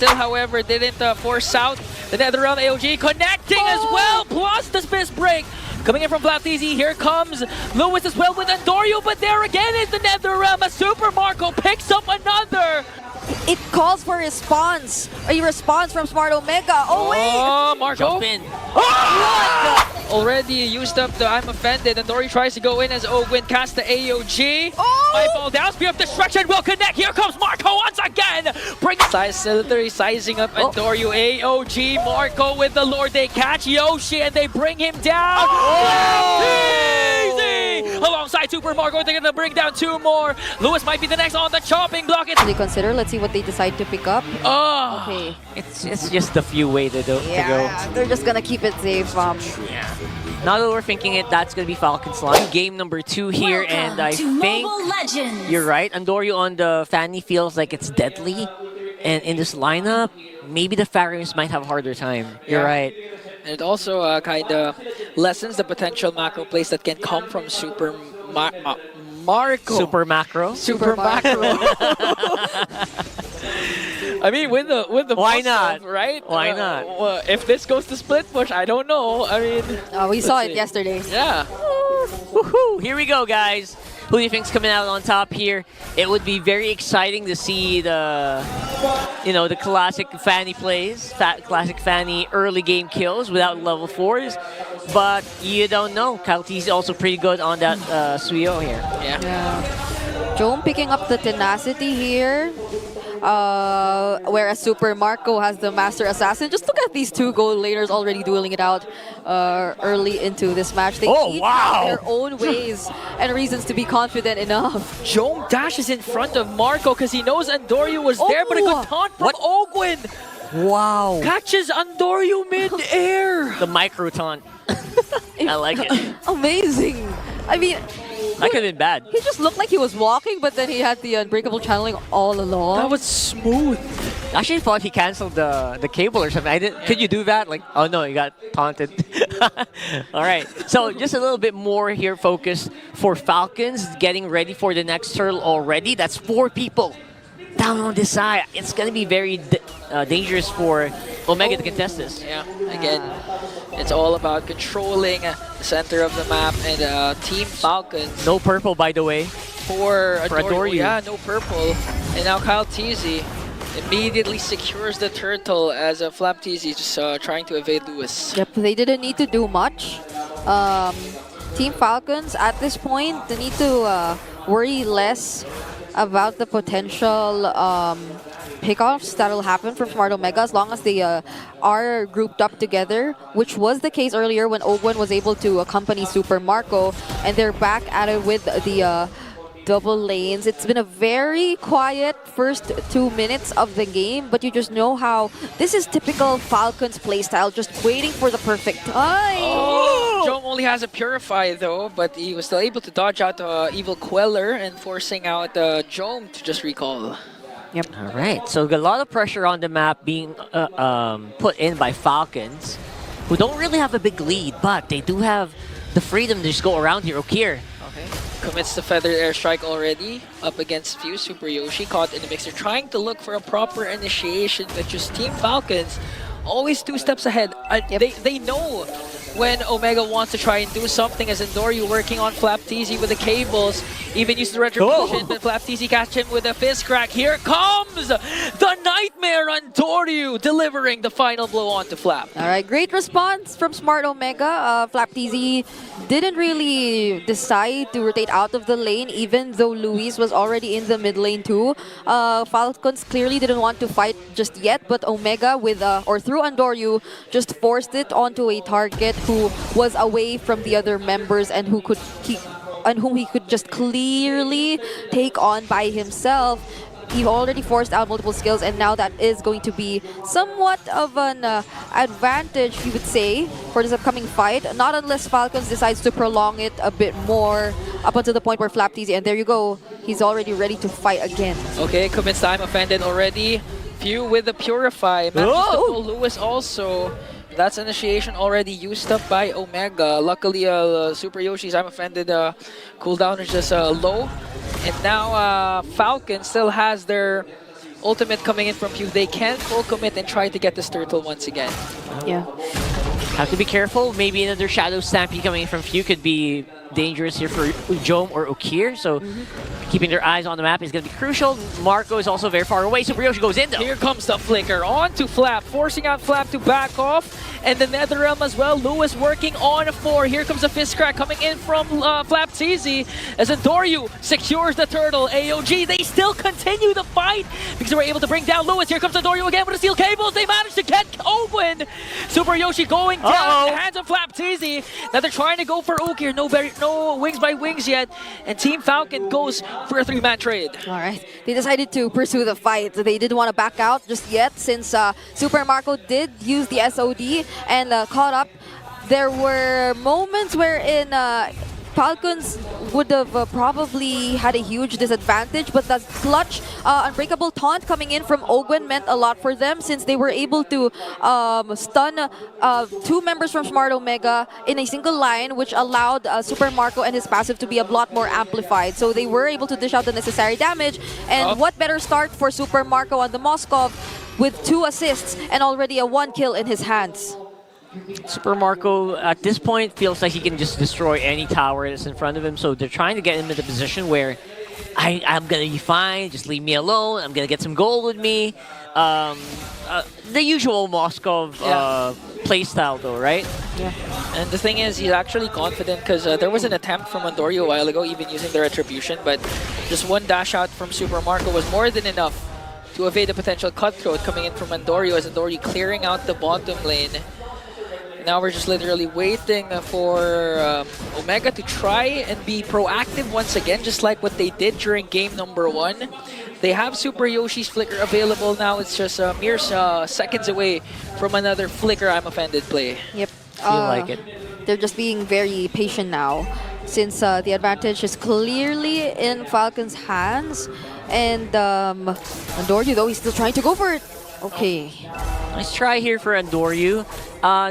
Still, however, didn't force out the NetherRealm. AOG connecting as well, plus the Spiz break. Coming in from FLCN, here comes Lewis as well with Andorio, but there again is the NetherRealm as Super Marco picks up another. It calls for a response from Smart Omega. Oh wait! Oh, Marco. Jump in. Already used up the I'm Offended, and Dory tries to go in as Ogwin casts the AOG. Oh! Might fall down, speed of destruction will connect. Here comes Marco once again. Brings literally sizing up Andorio. AOG, Marco with the Lord. They catch Yoshi and they bring him down. Easy! Alongside Super Marco, they're gonna bring down two more. Lewis might be the next on the chopping block. They consider. Let's see what they decide to pick up. Oh, Okay. It's just the few way to go. They're just gonna keep it safe. Yeah. Now that we're thinking it, that's gonna be Falcons line. Game number 2 here, and I think you're right. Andorio on the Fanny feels like it's deadly, and in this lineup, maybe the Pharaohs might have a harder time. You're right. and it also kind of lessens the potential macro plays that can come from Super Marco. Super macro. Super macro. I mean, with the Why muscle, not? right? Why not? Well, if this goes to split push, I don't know. I mean, We saw it see. yesterday. Yeah. Woohoo! Here we go, guys. Who do you think's coming out on top here? It would be very exciting to see the, the classic Fanny plays, classic Fanny early game kills without level 4s. But you don't know. Kalti's also pretty good on that Suyo here. Yeah. Jome picking up the tenacity here. Whereas Super Marco has the Master Assassin. Just look at these two gold laners already dueling it out early into this match. They each have their own ways and reasons to be confident enough. Jome dashes in front of Marco because he knows Andorio was there, but a good taunt from Ogwin. Wow. Catches Andorio mid-air. The micro taunt. I like it. Amazing. I mean, That could have been bad. he just looked like he was walking, but then he had the unbreakable channeling all along. That was smooth. I actually thought he canceled the cable or something. Could you do that? Like, oh no, you got taunted. All right. So just a little bit more here, focus for Falcons, getting ready for the next turtle already. That's 4 people down on this side. It's going to be very dangerous for Omega to contest this. Yeah, again, it's all about controlling the center of the map, and Team Falcons. No purple, by the way. For Adore You. Yeah, no purple. And now Kyle Teasy immediately secures the turtle as Flap Teasy just trying to evade Lewis. Yep, they didn't need to do much. Team Falcons, at this point, they need to worry less about the potential pickoffs that'll happen from Smart Omega as long as they are grouped up together, which was the case earlier when Ogwen was able to accompany Super Marco, and they're back at it with the double lanes. It's been a very quiet first 2 minutes of the game, but you just know how this is typical Falcons playstyle, just waiting for the perfect time. Oh! Jome only has a Purify though, but he was still able to dodge out Evil Queller and forcing out Jome to just recall. Yep. All right. So a lot of pressure on the map being put in by Falcons, who don't really have a big lead, but they do have the freedom to just go around here. Okay. Commits the Feathered Airstrike already up against Fuse. Super Yoshi caught in the mix. They're trying to look for a proper initiation, but just Team Falcons always 2 steps ahead. They know when Omega wants to try and do something, as Andorio working on Flap Teasy with the cables, even used the retribution, but Flap Teasy catch him with a fist crack. Here comes the Nightmare Andorio, delivering the final blow onto Flap. All right, great response from Smart Omega. Flap TZ didn't really decide to rotate out of the lane, even though Luis was already in the mid lane too. Falcons clearly didn't want to fight just yet, but Omega with through Andorio just forced it onto a target who was away from the other members and whom he could just clearly take on by himself. He already forced out multiple skills, and now that is going to be somewhat of an advantage, you would say, for this upcoming fight. Not unless Falcons decides to prolong it a bit more up until the point where Flap TZ, and there you go, he's already ready to fight again. Okay, commits time offended already. Few with the Purify. Manages to pull Lewis also. That's initiation already used up by Omega. Luckily, Super Yoshi's I'm Offended cooldown is just low. And now Falcon still has their ultimate coming in from Pew. They can full commit and try to get this turtle once again. Yeah. Have to be careful. Maybe another Shadow Stampede coming in from Few could be dangerous here for Ujom or Ukir. So keeping their eyes on the map is going to be crucial. Marco is also very far away. Super Yoshi goes in though. Here comes the flicker onto Flap, forcing out Flap to back off. And the NetherRealm as well. Lewis working on 4. Here comes a fist crack coming in from Flap TZ as Andoryu secures the turtle. AOG, they still continue the fight because they were able to bring down Lewis. Here comes Andoryu again with the steel cables. They managed to get Owen. Super Yoshi going down in the hands of Flap TZ. Now they're trying to go for Ukir. No wings by wings yet. And Team Falcon goes for a 3-man trade. All right. They decided to pursue the fight. They didn't want to back out just yet since Super Marco did use the SOD and caught up. There were moments wherein Falcons would have probably had a huge disadvantage, but that clutch unbreakable taunt coming in from Ogwen meant a lot for them since they were able to stun 2 members from Smart Omega in a single line, which allowed Super Marco and his passive to be a lot more amplified. So they were able to dish out the necessary damage, and what better start for Super Marco on the Moskov with 2 assists and already a 1 kill in his hands. Super Marco at this point feels like he can just destroy any tower that's in front of him, so they're trying to get him in the position where I'm gonna be fine, just leave me alone, I'm gonna get some gold with me. The usual Moskov playstyle though, right? Yeah. And the thing is, he's actually confident because there was an attempt from Andoryu a while ago, even using their Retribution, but just one dash out from Super Marco was more than enough to evade the potential cutthroat coming in from Andoryu as Andoryu clearing out the bottom lane. Now we're just literally waiting for Omega to try and be proactive once again, just like what they did during game number 1. They have Super Yoshi's Flicker available now. It's just mere seconds away from another Flicker I'm offended play. Yep. Feel like it. They're just being very patient now since the advantage is clearly in Falcon's hands. And Andoryu, though, he's still trying to go for it. Okay. Nice try here for Andoryu.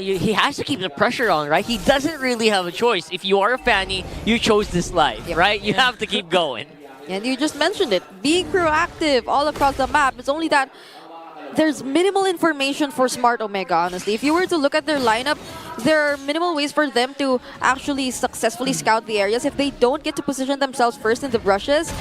He has to keep the pressure on, right? He doesn't really have a choice. If you are a Fanny, you chose this life, right? You have to keep going. And you just mentioned it, being proactive all across the map. It's only that there's minimal information for Smart Omega, honestly. If you were to look at their lineup, there are minimal ways for them to actually successfully scout the areas. If they don't get to position themselves first in the brushes,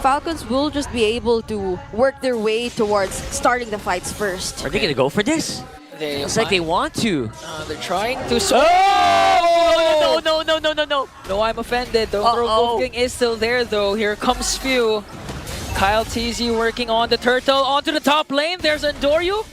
Falcons will just be able to work their way towards starting the fights first. Are they going to go for this? It's like they want to. They're trying to... Oh! No. No, I'm offended. The Wolfgang is still there, though. Here comes Few. Kyle TZ working on the turtle. Onto the top lane. There's Andoryu.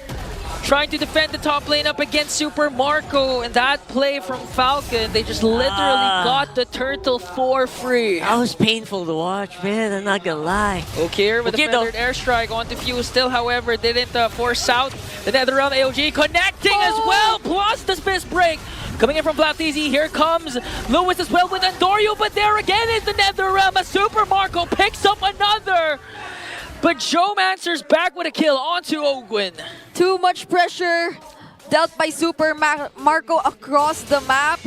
Trying to defend the top lane up against Super Marco. And that play from Falcon, they just literally got the turtle for free. That was painful to watch, man. I'm not gonna lie. Okay, with the feathered airstrike onto Few. Still, however, didn't force out the NetherRealm. AOG connecting as well. Plus the Spiss break. Coming in from Flap TZ, here comes Lewis as well with Andoryu. But there again is the NetherRealm as Super Marco picks up another. But Joemancer's back with a kill onto Ogwen. Too much pressure dealt by Super Marco across the map.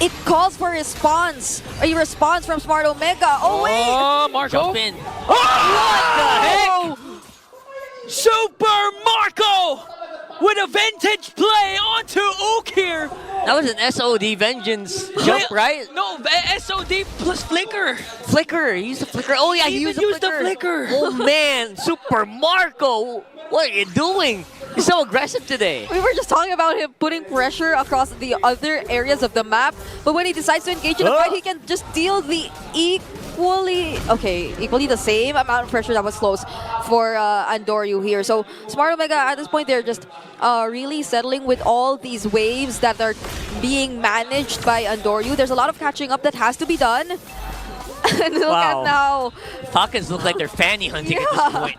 It calls for response. A response from Smart Omega. Oh, wait! Oh, Marco. Jump in. Oh, what the heck? Super Marco with a vintage play onto Ukir. That was an SOD Vengeance jump, right? No, SOD plus Flicker. Flicker. He used the Flicker. Oh, yeah, he used the Flicker. Oh, man. Super Marco. What are you doing? He's so aggressive today. We were just talking about him putting pressure across the other areas of the map, but when he decides to engage in the fight, he can just deal the equally the same amount of pressure that was close for Andoryu here. So Smart Omega at this point, they're just really settling with all these waves that are being managed by Andoryu. There's a lot of catching up that has to be done. And look at now. Falcons look like they're fanny hunting at this point.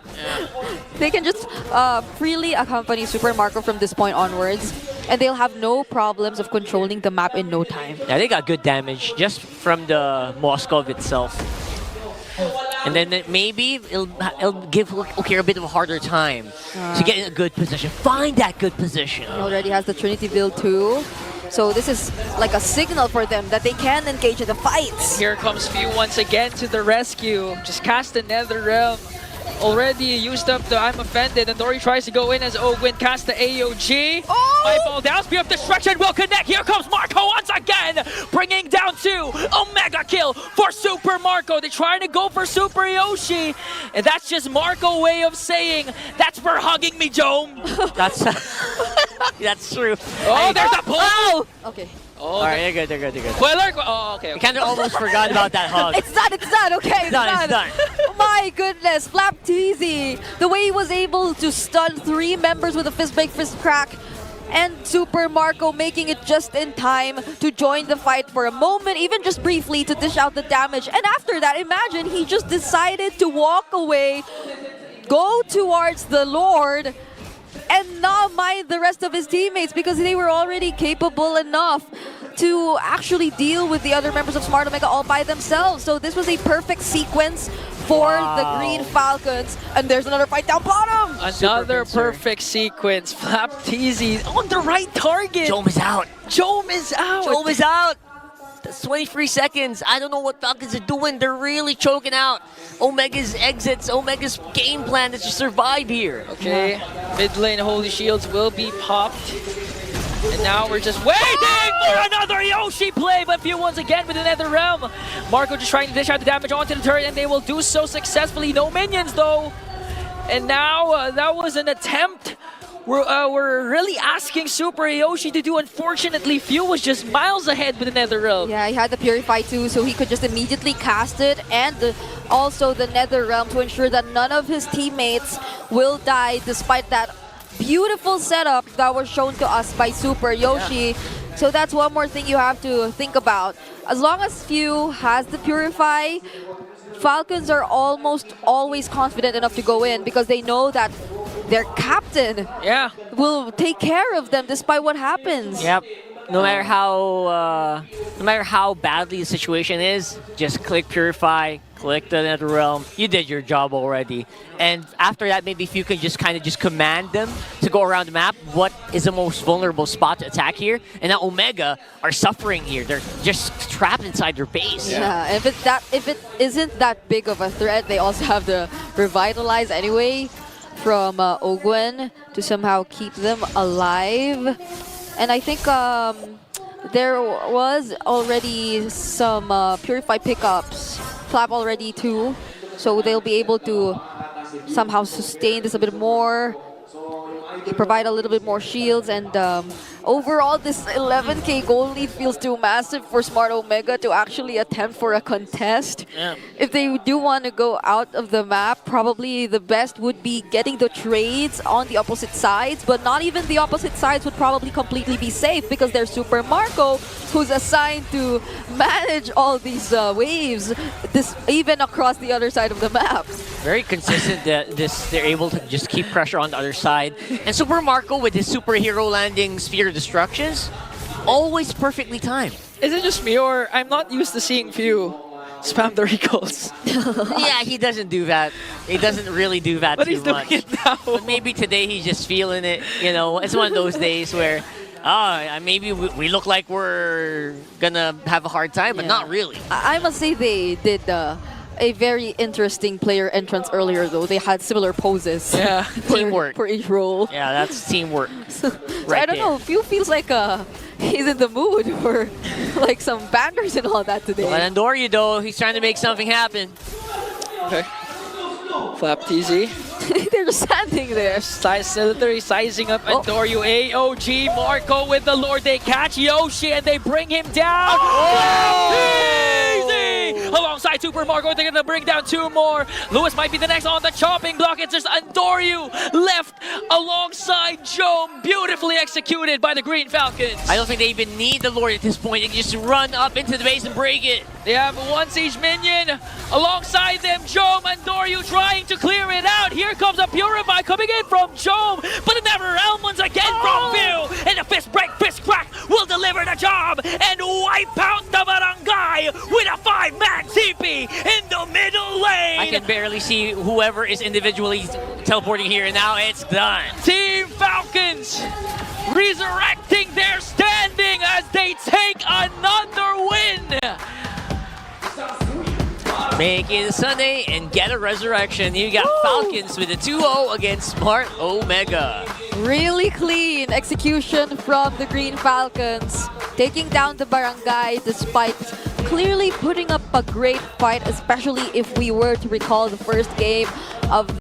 They can just freely accompany Super Marco from this point onwards, and they'll have no problems of controlling the map in no time. Yeah, they got good damage just from the Moskov itself. And then maybe it'll give Ukir a bit of a harder time to get in a good position. Find that good position. He already has the Trinity build too. So this is like a signal for them that they can engage in the fights. Here comes Few once again to the rescue. Just cast the NetherRealm already used up the I'm offended, and Dory tries to go in as Ogwin casts the AOG. Oh! Might fall down, speed of destruction will connect. Here comes Marco once again, bringing down 2. Omega kill for Super Marco. They're trying to go for Super Yoshi, and that's just Marco way of saying, that's for hugging me, Jome. That's that's true. Oh, there's a pull! Oh! Okay. Oh, All right, they're good, they're good, they're good. Queller, oh, okay. I kind of almost forgot about that hug. It's done, okay, it's done, it's done. My goodness, Flapteasy, the way he was able to stun 3 members with a fist break, fist crack, and Super Marco making it just in time to join the fight for a moment, even just briefly to dish out the damage. And after that, imagine he just decided to walk away, go towards the Lord, and not mind the rest of his teammates because they were already capable enough to actually deal with the other members of Smart Omega all by themselves. So this was a perfect sequence for the Green Falcons. And there's another fight down bottom. Another perfect sequence. Flapteasy on the right target. Jome is out. Jome is out. Jome is out. That's 23 seconds. I don't know what Falcons are doing. They're really choking out Omega's exits, Omega's game plan is to survive here. Okay, mid lane Holy Shields will be popped. And now we're just waiting for another Yoshi play, but few once again with the Nether Realm. Marco just trying to dish out the damage onto the turret, and they will do so successfully. No minions though. And now that was an attempt. We're really asking Super Yoshi to do. Unfortunately, Few was just miles ahead with the Nether Realm. Yeah, he had the Purify too, so he could just immediately cast it, and also the Nether Realm to ensure that none of his teammates will die despite that beautiful setup that was shown to us by Super Yoshi. Yeah. So that's one more thing you have to think about. As long as Few has the Purify, Falcons are almost always confident enough to go in because they know that their captain will take care of them despite what happens. Yep. No matter how badly the situation is, just click Purify, click the Nether Realm. You did your job already. And after that, maybe if you can just kind of just command them to go around the map, what is the most vulnerable spot to attack here? And now Omega are suffering here. They're just trapped inside their base. Yeah, and if it isn't that big of a threat, they also have the Revitalize anyway from Ogwen to somehow keep them alive. And I think there was already some Purify pickups, Flap already too, so they'll be able to somehow sustain this a bit more, provide a little bit more shields, and overall this 11k gold lead feels too massive for Smart Omega to actually attempt for a contest. Yeah. If they do want to go out of the map, probably the best would be getting the trades on the opposite sides, but not even the opposite sides would probably completely be safe because there's Super Marco who's assigned to manage all these waves, even across the other side of the map. Very consistent that they're able to just keep pressure on the other side. And Super Marco with his superhero landing sphere destructions, always perfectly timed. Is it just me, or I'm not used to seeing Few spam the recalls? Yeah, he doesn't do that. He doesn't really do that But too he's doing much. it now. But maybe today he's just feeling it. You know, it's one of those days where maybe we look like we're gonna have a hard time, but not really. I must say they did a very interesting player entrance earlier, though. They had similar poses. Yeah. Teamwork. For each role. Yeah, that's teamwork. So Right I don't know, Few feels like he's in the mood for like some banners and all that today. But Andoryu, though, he's trying to make something happen. Okay. Flapteasy. They're just standing there. Literally sizing up Andoryu. AOG Marco with the Lord. They catch Yoshi and they bring him down. Flapteasy! Alongside Super Marco, they're gonna bring down 2 more. Lewis might be the next on the chopping block. It's just Andoryu left alongside Jome. Beautifully executed by the Green Falcons. I don't think they even need the Lord at this point. They can just run up into the base and break it. They have a 1 siege minion. Alongside them, Jome and Doryu trying to clear it out. Here comes a Purify coming in from Jome, but the Never Realm once again from Few. And the fist break, fist crack will deliver the job and wipe out the barangay with a 5-man TP in the middle lane. I can barely see whoever is individually teleporting here, and now it's done. Team Falcons resurrecting their standing as they take another win. Make it a Sunday and get a resurrection. You got Falcons with a 2-0 against Smart Omega. Really clean execution from the Green Falcons, taking down the barangay despite clearly putting up a great fight, especially if we were to recall the first game of